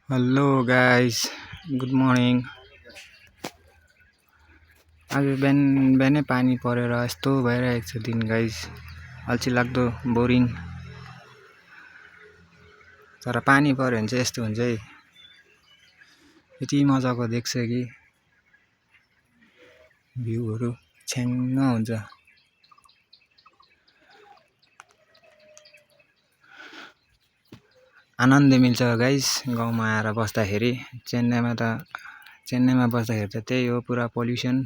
Hello guys, good morning. आज बिहान बिहानै पानी परेर यस्तो भइरहेको छ दिन गाइस, अल्छी लाग्दो बोरिङ। तर पानी पर्यो भने चाहिँ यस्तो हुन्छ है, यति मजाको देख्छ कि भ्यूहरू छ्याङ्ग हुन्छ। आनन्द मिल्छ गाइस गाउँमा आएर बस्दाखेरि। चेन्नईमा बस्दाखेरि त त्यही हो, पुरा पोल्युसन।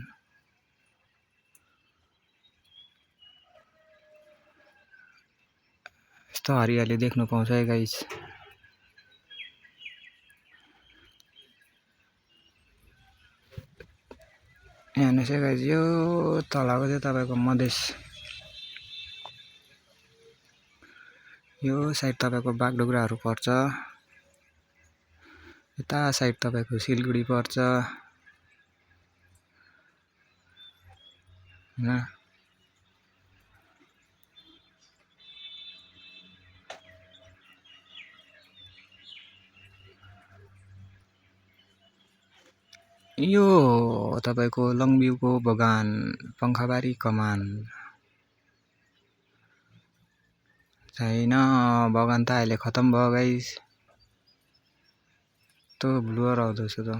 यस्तो हरियाली देख्नु पाउँछ है गाइस। यहाँ हेर्नुहोस् है गाइस, यो तलको चाहिँ तपाईँको मधेस, यो साइड तपाईँको बागडोग्राहरू पर्छ, यता साइड तपाईँको सिलगढी पर्छ हैन। यो तपाईँको लङभ्यूको बगान, पङ्खाबारी कमान छैन। बगान त अहिले खतम भयो गाइस। तो ब्लुअर आउँदैछ त।